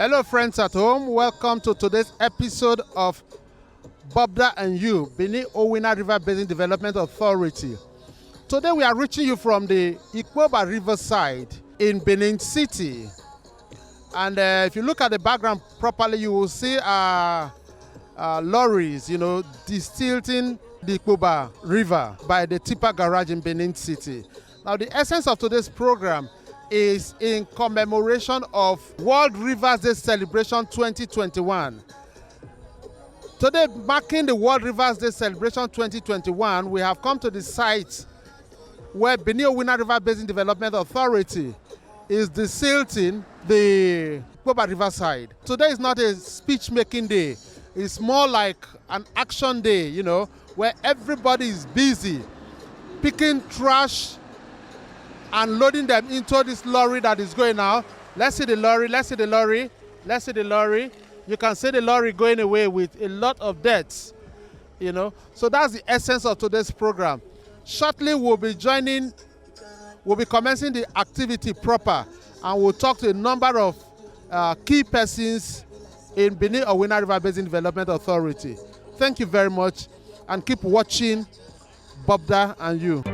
Hello friends at home, welcome to today's episode of BORBDA U, Benin Owina River Basin Development Authority. Today we are reaching you from the Ikpoba Riverside in Benin City. And if you look at the background properly, you will see lorries, distilling the Ikpoba River by the Tipper Garage in Benin City. Now the essence of today's program is in commemoration of World Rivers Day Celebration 2021. Today, marking the World Rivers Day Celebration 2021, we have come to the site where Benin Owina River Basin Development Authority is desilting the Ikpoba Riverside. Today is not a speech-making day. It's more like an action day, where everybody is busy picking trash and loading them into this lorry that is going out. Let's see the lorry, let's see the lorry, let's see the lorry. You can see the lorry going away with a lot of deaths, So that's the essence of today's program. Shortly, we'll be commencing the activity proper, and we'll talk to a number of key persons in Benin Owina River Basin Development Authority. Thank you very much, and keep watching BORBDA and U.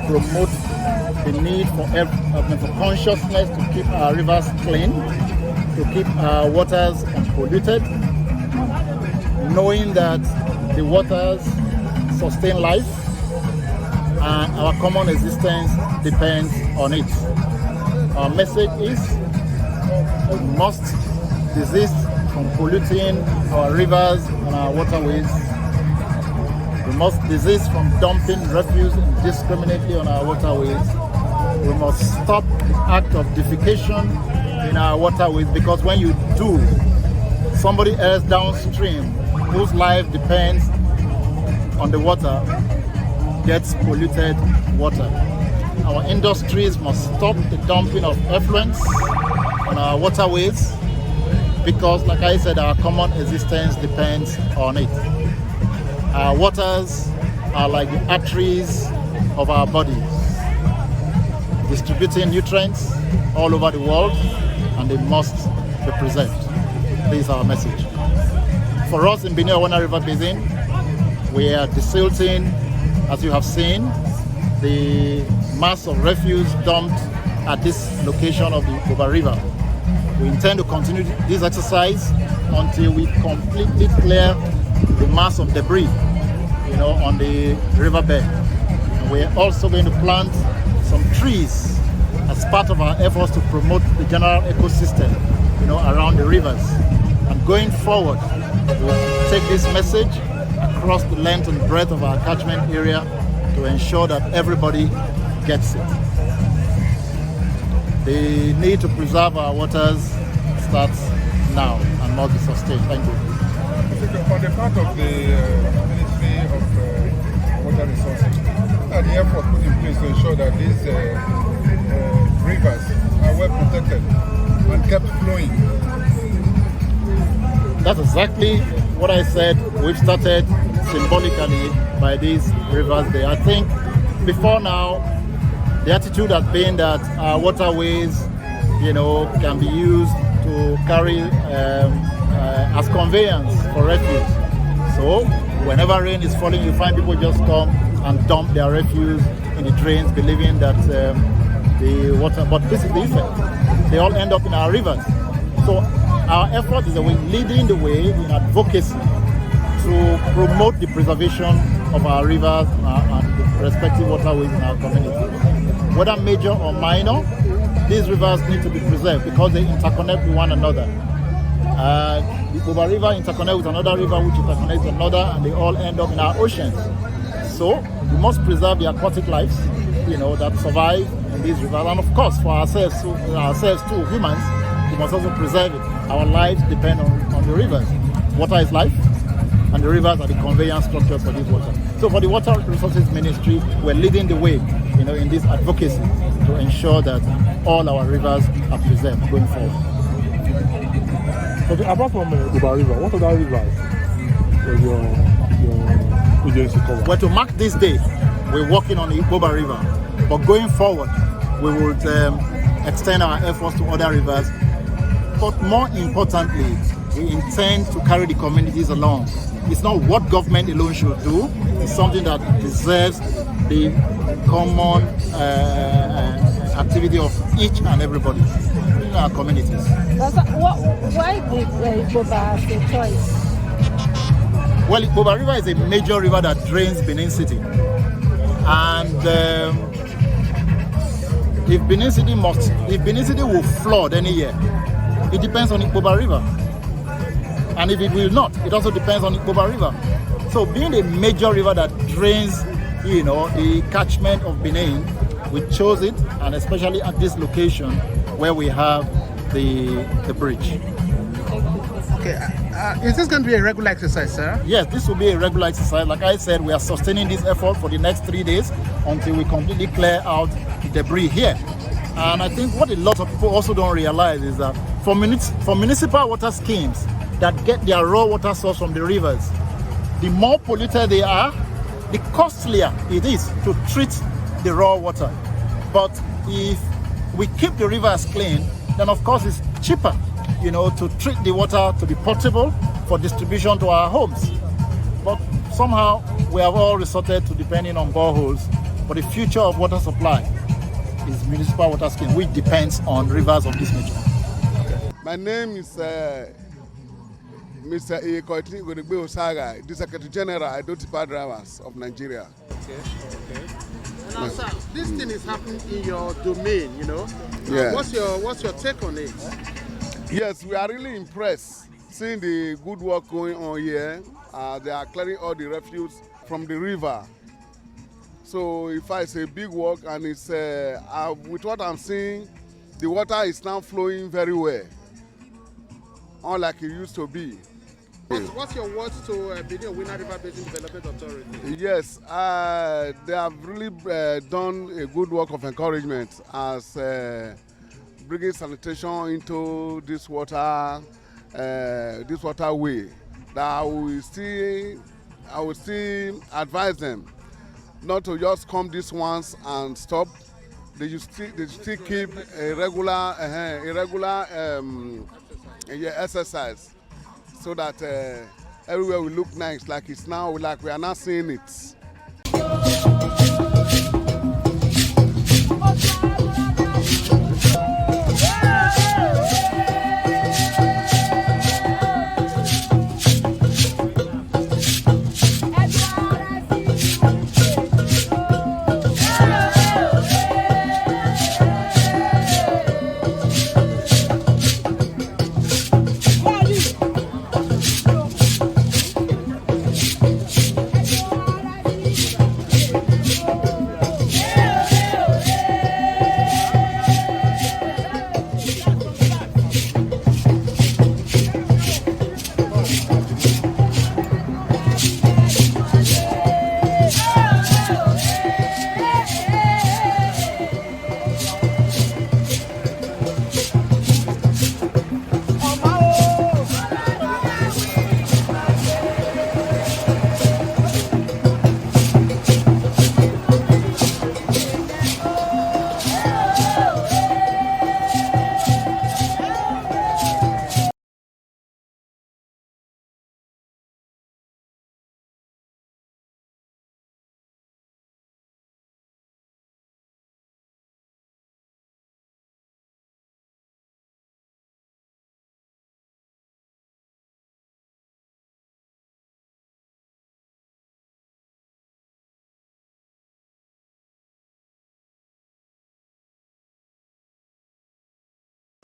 Promote the need for consciousness to keep our rivers clean, to keep our waters unpolluted, knowing that the waters sustain life and our common existence depends on it. Our message is we must desist from polluting our rivers and our waterways. We must desist from dumping refuse indiscriminately on our waterways. We must stop the act of defecation in our waterways, because when you do, somebody else downstream whose life depends on the water gets polluted water. Our industries must stop the dumping of effluents on our waterways, because, like I said, our common existence depends on it. Our waters are like the arteries of our bodies, distributing nutrients all over the world, and they must be preserved. This is our message. For us in Benue River Basin, we are desilting, as you have seen, the mass of refuse dumped at this location of the BORBDA River. We intend to continue this exercise until we completely clear the mass of debris, on the riverbed. And we're also going to plant some trees as part of our efforts to promote the general ecosystem, around the rivers. And going forward, we'll take this message across the length and breadth of our catchment area to ensure that everybody gets it. The need to preserve our waters starts now and must be sustained. Thank you. On the part of the Ministry of Water Resources, what are the efforts put in place to ensure that these rivers are well protected and kept flowing? That's exactly what I said. We've started symbolically by these rivers there. I think before now, the attitude has been that our waterways, can be used to carry as conveyance for refuse. So whenever rain is falling, you find people just come and dump their refuse in the drains, believing that the water, but this is the effect. They all end up in our rivers. So our effort is that we're leading the way in advocacy to promote the preservation of our rivers and the respective waterways in our community. Whether major or minor, these rivers need to be preserved because they interconnect with one another. The BORBDA River interconnects with another river, which interconnects with another, and they all end up in our oceans. So we must preserve the aquatic lives, that survive in these rivers. And of course, for ourselves too, humans, we must also preserve it. Our lives depend on the rivers. Water is life, and the rivers are the conveyance structures for this water. So for the Water Resources Ministry, we're leading the way, in this advocacy to ensure that all our rivers are preserved going forward. So apart from BORBDA River, what other rivers does your agency cover? Well, to mark this day, we're working on the BORBDA River, but going forward, we would extend our efforts to other rivers. But more importantly, we intend to carry the communities along. It's not what government alone should do. It's something that deserves the common activity of each and everybody in our communities. Why did BORBDA as a choice? Well, BORBDA River is a major river that drains Benin City. And if Benin City will flood any year, it depends on the BORBDA River. And if it will not, it also depends on the BORBDA River. So being a major river that drains, the catchment of Benin, we chose it, and especially at this location where we have the bridge. Okay, is this going to be a regular exercise, sir? Yes, this will be a regular exercise. Like I said, we are sustaining this effort for the next 3 days until we completely clear out the debris here. And I think what a lot of people also don't realize is that for municipal water schemes that get their raw water source from the rivers, the more polluted they are, the costlier it is to treat the raw water. But if we keep the rivers clean, then of course it's cheaper, to treat the water to be potable for distribution to our homes. But somehow we have all resorted to depending on boreholes. But the future of water supply is municipal water scheme, which depends on rivers of this nature. My name is Mr. Iekoiti Godegbe Osaga, the Secretary General at Tipa Drivers of Nigeria. Okay. Now, sir, this thing is happening in your domain, Yeah. What's your take on it? Yes, we are really impressed seeing the good work going on here. They are clearing all the refuse from the river. So if I say big work, and it's with what I'm seeing, the water is now flowing very well, unlike it used to be. What's your words to Benue River Basin Development Authority? Yes, they have really done a good work of encouragement as bringing sanitation into this waterway. That I will still advise them not to just come this once and stop. They still keep a regular exercise, so that everywhere will look nice, like it's now, like we are now seeing it.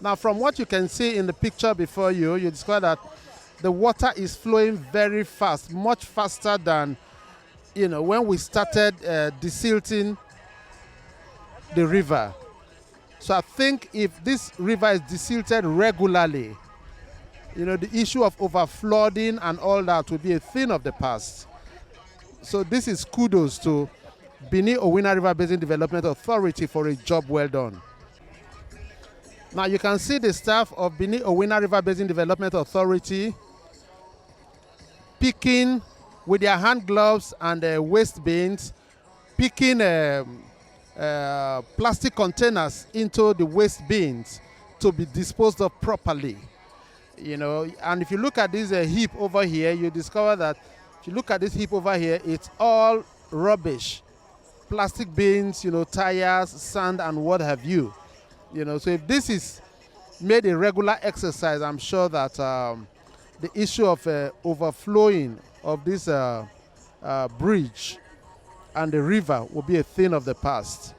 Now, from what you can see in the picture before you, you discover that the water is flowing very fast, much faster than, when we started desilting the river. So I think if this river is desilted regularly, the issue of overflooding and all that will be a thing of the past. So this is kudos to Benin Owina River Basin Development Authority for a job well done. Now you can see the staff of Benin Owina River Basin Development Authority picking with their hand gloves and waste bins, picking plastic containers into the waste bins to be disposed of properly. And if you look at this heap over here, you discover that if you look at this heap over here, it's all rubbish, plastic bins, tires, sand, and what have you. So if this is made a regular exercise, I'm sure that the issue of overflowing of this bridge and the river will be a thing of the past.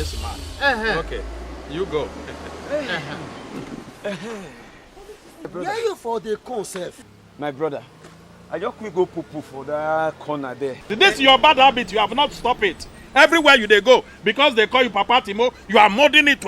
this man. Okay, you go. Where you for the concept? My brother, I just quick go poo for that corner there. This is your bad habit. You have not stopped it. Everywhere you they go, because they call you Papa Timo, you are modding it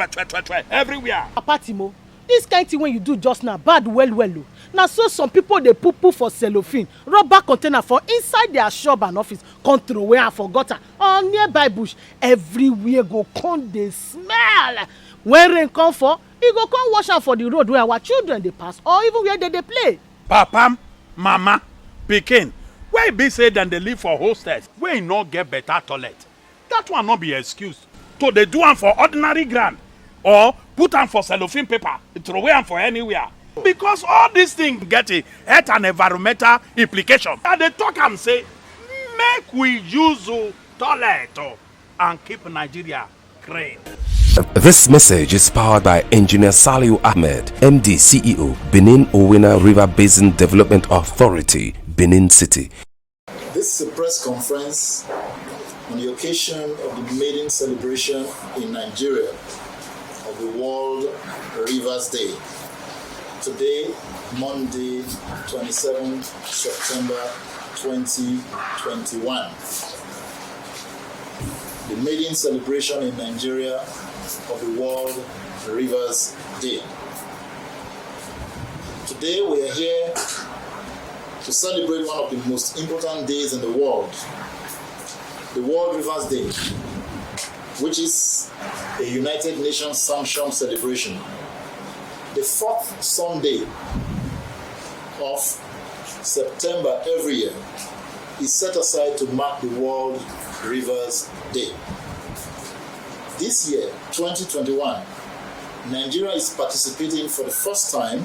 everywhere. Papa Timo, this kind thing when you do just now bad well. Now so some people they poo for cellophane, rubber container for inside their shop and office, come throw away and forgot or nearby bush. Everywhere go come they smell. When rain come for, you go come wash out for the road where our children they pass or even where they play. Papa, mama, pikin, where it be said and they live for hostels, where you not get better toilet. That one not be excused. So they do am for ordinary ground or put am for cellophane paper, throw away am for anywhere. Because all these things get a health and environmental implication. And they talk and say, make we use toilet and keep Nigeria clean. This message is powered by Engineer Saliu Ahmed, MD CEO, Benin Owena River Basin Development Authority, Benin City. This is a press conference on the occasion of the maiden celebration in Nigeria of the World Rivers Day. Today, Monday, 27th September 2021. The maiden celebration in Nigeria of the World Rivers Day. Today we are here to celebrate one of the most important days in the world, the World Rivers Day, which is a United Nations sanctioned celebration. The fourth Sunday of September every year is set aside to mark the World Rivers Day. This year, 2021, Nigeria is participating for the first time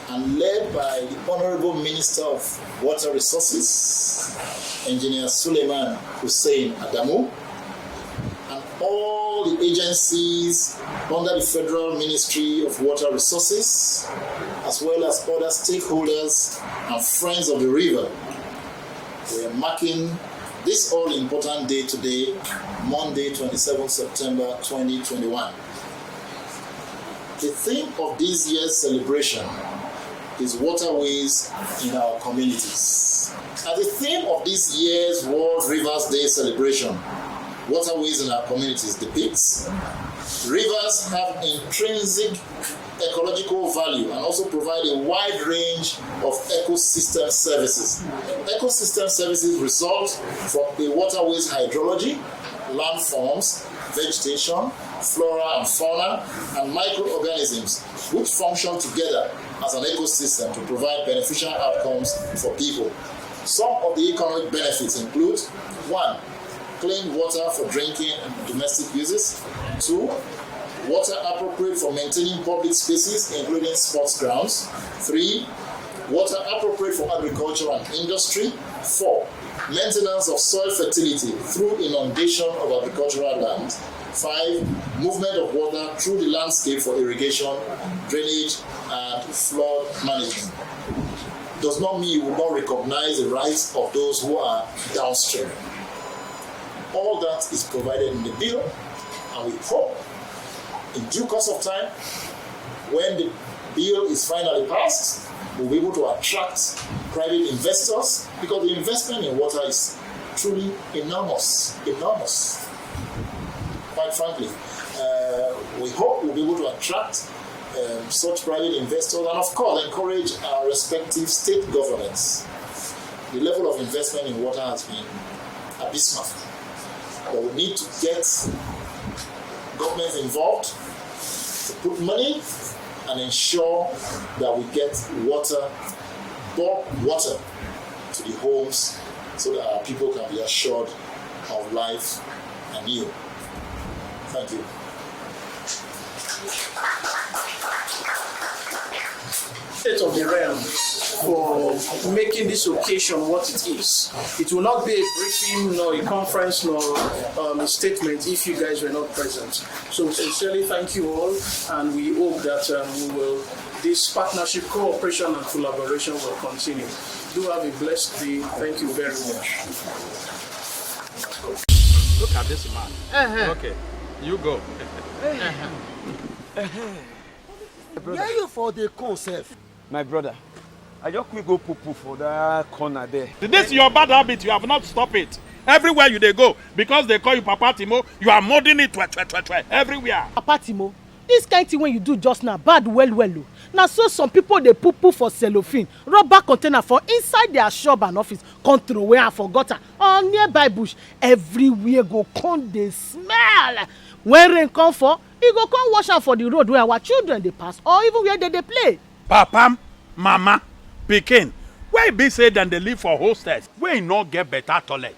and led by the Honorable Minister of Water Resources, Engineer Suleiman Hussein Adamu, and all the agencies under the Federal Ministry of Water Resources, as well as other stakeholders and friends of the river. We are marking this all-important day today, Monday, 27 September 2021. The theme of this year's celebration is waterways in our communities. And the theme of this year's World Rivers Day celebration, waterways in our communities, depicts rivers have intrinsic ecological value and also provide a wide range of ecosystem services. Ecosystem services result from the waterways hydrology, landforms, vegetation, flora and fauna, and microorganisms which function together as an ecosystem to provide beneficial outcomes for people. Some of the economic benefits include 1. Clean water for drinking and domestic uses. 2. Water appropriate for maintaining public spaces, including sports grounds. 3. Water appropriate for agriculture and industry. 4. Maintenance of soil fertility through inundation of agricultural land. 5. Movement of water through the landscape for irrigation, drainage, and flood management. Does not mean you will not recognize the rights of those who are downstream. All that is provided in the bill, and we hope in due course of time, when the bill is finally passed, we'll be able to attract private investors, because the investment in water is truly enormous. Quite frankly, we hope we'll be able to attract such private investors and, of course, encourage our respective state governments. The level of investment in water has been abysmal. But we need to get governments involved to put money and ensure that we get bulk water to the homes so that our people can be assured of life anew. Thank you. State of the realm for making this occasion what it is. It will not be a briefing, nor a conference, nor a statement if you guys were not present. So sincerely thank you all, and we hope that this partnership, cooperation, and collaboration will continue. Do have a blessed day. Thank you very much. Look at this man. Okay, You go. Where you for the concept? My brother, I just quick go poo for that corner there. This is your bad habit. You have not stopped it. Everywhere you they go, because they call you Papa Timo, you are molding it everywhere. Papa Timo, this kind thing when you do just now bad well. Now so some people they poo for cellophane, rubber container for inside their shop and office, come throw away and forgot or nearby bush. Everywhere go come they smell. When rain come for, you go come wash out for the road where our children they pass or even where they play. Papa, mama, pikin, where be say then they live for hostels, where you not get better toilet.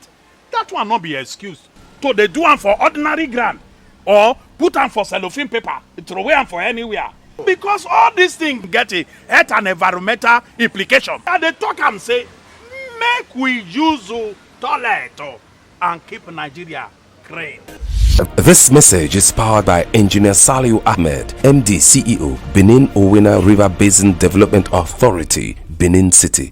That one not be excuse. So they do am for ordinary ground or put am for cellophane paper, throw away am for anywhere. Because all these things get a health and environmental implication. And they talk and say, make we use toilet and keep Nigeria clean. This message is powered by Engineer Saliu Ahmed, MD CEO, Benin Owena River Basin Development Authority, Benin City.